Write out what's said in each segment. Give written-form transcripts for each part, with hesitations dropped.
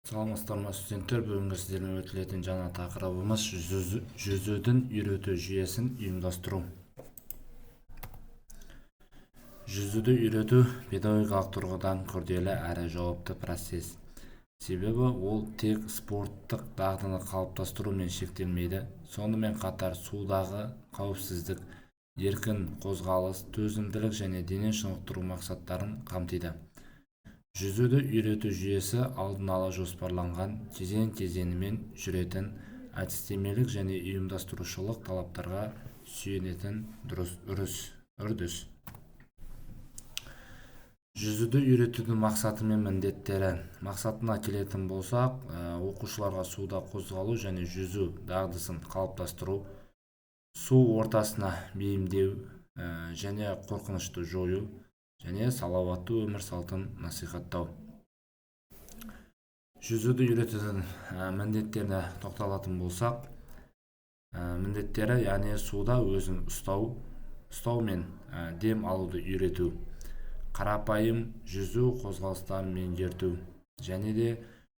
Саламатсыздар ма студенттер, бүгінгі сіздермен өтілетін жаңа тақырыбымыз жүзудің үйрету жүйесін ұйымдастыру. Жүзуді үйрету педагогикалық тұрғыдан күрделі әрі жауапты процесс. Себебі ол тек спорттық дағдыны қалыптастырумен шектелмейді. Сонымен қатар судағы қауіпсіздік, еркін қозғалыс, төзімділік және дене шынықтыру мақсаттарын қамтиды. Жүзуді үйрету жүйесі алдын ала жоспарланған, кезең-кезеңімен жүретін, әдістемелік және ұйымдастырушылық талаптарға сүйенетін үрдіс. Жүзуді үйретудің мақсаты мен міндеттері. Мақсатына келетін болсақ, оқушыларға суда қозғалу және жүзу дағдысын қалыптастыру, су ортасына бейімдеу және қорқынышты жою, және салауатты өмір салтын насихаттау. Жүзуді үйретудің міндеттеріне тоқталатын болсақ, міндеттері яғни суда өзін ұстау мен дем алуды үйрету, қарапайым жүзу қозғалыстарын меңгерту, және де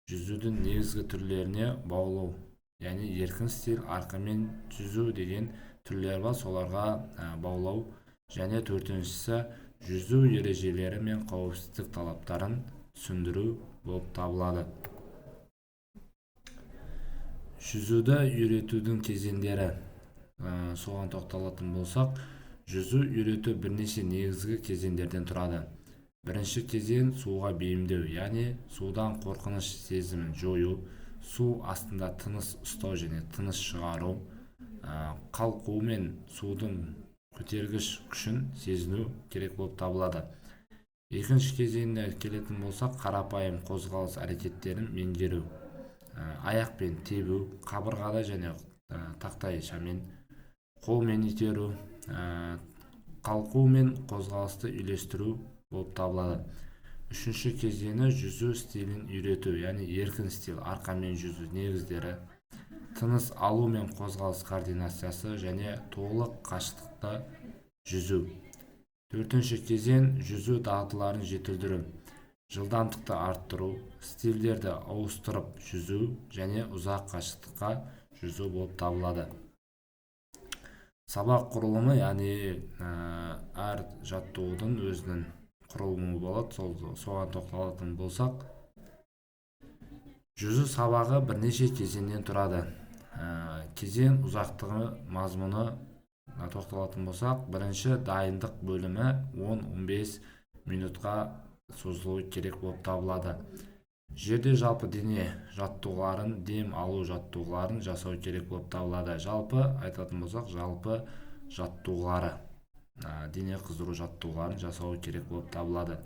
жүзудің негізгі түрлеріне баулау, яғни еркін стиль, арқамен жүзу деген түрлер бар, соларға баулау, және төртіншісі жүзу ережелері мен қауіпсіздік талаптарын түсіндіру болып табылады. Жүзуді үйретудің кезеңдері, соған тоқталатын болсақ, жүзу үйрету бірнеше негізгі кезеңдерден тұрады. Бірінші кезең суға бейімдеу, яғни судан қорқыныш сезімін жою, су астында тыныс ұстау және тыныс шығару, қалқу мен судың көтергіш күшін сезіну керек болып табылады. Екінші кезеңіне келетін болсақ, қарапайым қозғалыс әрекеттерін меңгеру, аяқпен тебу, қабырғада және тақтайшамен, қолмен итеру, қалқу мен қозғалысты үйлестіру болып табылады. Үшінші кезеңі жүзу стилін үйрету, яғни еркін стиль, арқамен жүзу негіздері, тыныс алу мен қозғалыс координациясы және толық қашықтықта жүзу. Төртінші кезең жүзу дағдыларын жетілдіру, жылдамдықты арттыру, стильдерді ауыстырып жүзу және ұзақ қашықтыққа жүзу болып табылады. Сабақ құрылымы, яғни әр жаттығудың өзінің құрылымы болады, соған тоқталатын болсақ, жүзу сабағы бірнеше кезеңнен тұрады. Кезең ұзақтығы мазмұны тоқталатын болсақ, бірінші дайындық бөлімі 10-15 минутқа созылуы керек болып табылады. Жерде жалпы дене жаттығуларын, дем алу жаттығуларын жасау керек болып табылады. Жалпы айтатын болсақ, жалпы жаттығулары, дене қыздыру жаттығуларын жасау керек болып табылады.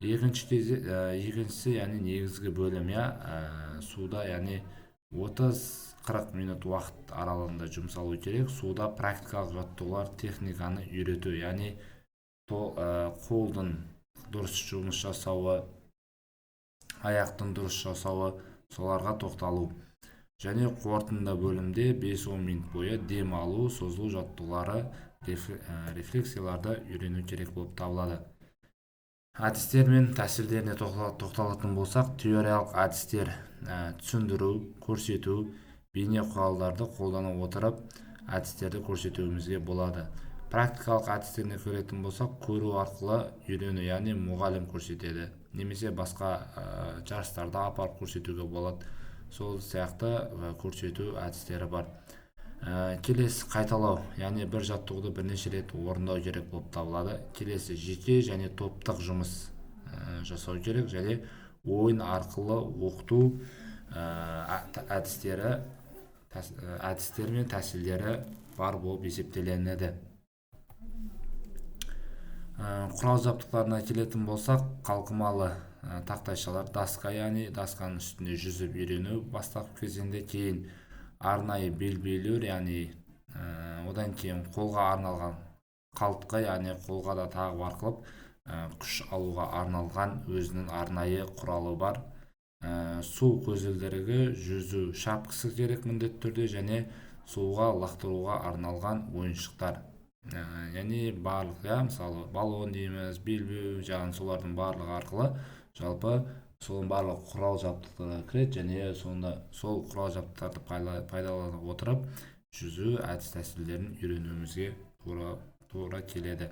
Екіншісі, яғни негізгі бөлім, суда, яғни 30-40 минут уақыт аралығында жұмсалу керек. Суда практикалық жаттығулар, техниканы үйрету, яғни қолдың дұрыс жұмыс жасауы, аяқтың дұрыс жасауы, соларға тоқталу. Және қорытынды бөлімде 5-10 минут бойы дем алу, созылу жаттығулары, рефлексияларды үйрену керек болып табылады. Әдістер мен тәсілдеріне тоқталатын болсақ, теориялық әдістер түсіндіру, көрсету, бейне құралдарды қолдана отырып әдістерді көрсетуімізге болады. Практикалық әдістеріне келетін болсақ, көру арқылы үйрену, яғни мұғалім көрсетеді, немесе басқа жарыстарда апарып көрсетуге болады. Сол сияқты көрсету әдістері бар. Келесі қайталау, яғни бір жаттығуды бірнеше рет орындау керек болып табылады. Келесі жеке және топтық жұмыс жасау керек, және ойын арқылы оқыту әдістер мен тәсілдері бар болып есептеленеді. Құрал жабдықтарына келетін болсақ, қалқымалы тақтайшалар, даска, яғни дасканың үстінде жүзіп үйрену бастапқы кезеңде, кейін арнайы белбеулер, яғни одан кейін қолға арналған қалтқа, яғни қолға да тағып арқылып күш алуға арналған өзінің арнайы құралы бар. Су көзілдірігі, жүзу шапкасы керек міндетті түрде, және суға лақтыруға арналған ойыншықтар. Яғни барлық, мысалы баллон дейміз, белбеу жағын, солардың барлығы арқылы жалпы Соның барлық құрал жабдықтарға кіреді және сол құрал жабдықтарды пайдалана отырып жүзу әдіс тәсілдерін үйренуімізге тура келеді.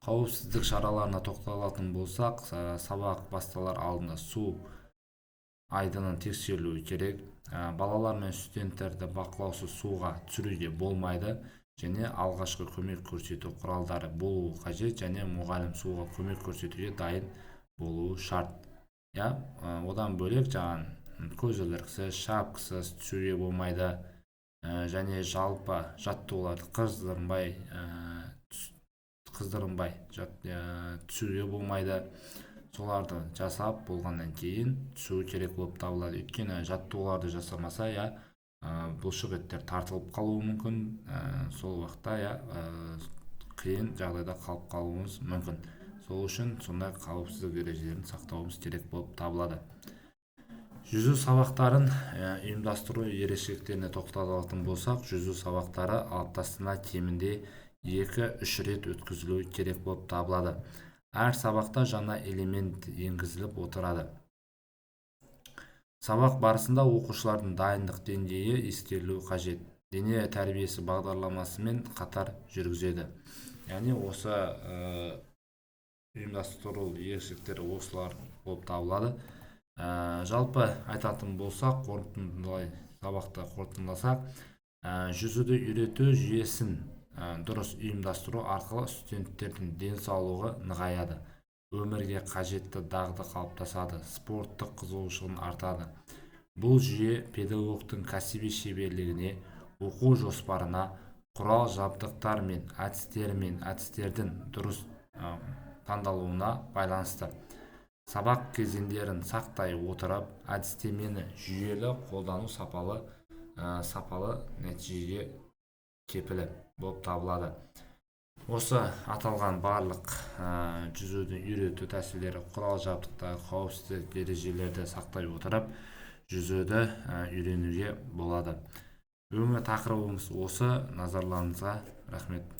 Қауіпсіздік шараларына тоқталатын болсақ, сабақ басталар алдында су айдынын тексерілуі керек. Балалар мен студенттерді бақылаусыз суға түсіруге болмайды және алғашқы көмек көрсету құралдары болуы қажет және мұғалім суға көмек көрсетуге дайын болуы шарт. Одан бөлек көзілдіріксіз, шапкасыз түсуге болмайды және жалпы жаттығуларды қыздырынбай түсуге болмайды. Соларды жасап болғаннан кейін түсу керек болып табылады. Өйткені жаттығуларды жасамаса бұлшық еттер тартылып қалуы мүмкін. Сол уақытта қиын жағдайда қалып қалуымыз мүмкін. Сол үшін сондай қауіпсіздік ережелерін сақтауымыз керек болып табылады. Жүзу сабақтарын ұйымдастыру ерекшеліктеріне тоқталатын болсақ, жүзу сабақтары аптасына кемінде 2-3 рет өткізілуі керек болып табылады. Әр сабақта жаңа элемент енгізіліп отырады. Сабақ барысында оқушылардың дайындық деңгейі ескерілуі қажет. Дене тәрбиесі бағдарламасымен қатар жүргізеді. Яғни осы ұйымдастыру ерекшеліктері осылар болып табылады. Жалпы айтатын болсақ, сабақты қорытындыласақ, жүзуді үйрету жүйесін дұрыс ұйымдастыру арқылы студенттердің денсаулығы нығаяды, өмірге қажетті дағды қалыптасады, спорттық қызығушылығын артады. Бұл жүйе педагогтың кәсіби шеберлігіне, оқу жоспарына, құрал жабдықтар мен әдістердің дұрыс таңдалуына байланысты. Сабақ кезеңдерін сақтай отырып, әдістемені жүйелі қолдану сапалы нәтижеге кепілі болып табылады. Осы аталған барлық жүзуді үйрету тәсілдері, құрал жабдықтағы қауіпсіздік ережелерді сақтай отырып жүзуді үйренуге болады. Бүгінгі тақырыбымыз осы. Назарларыңызға рахмет.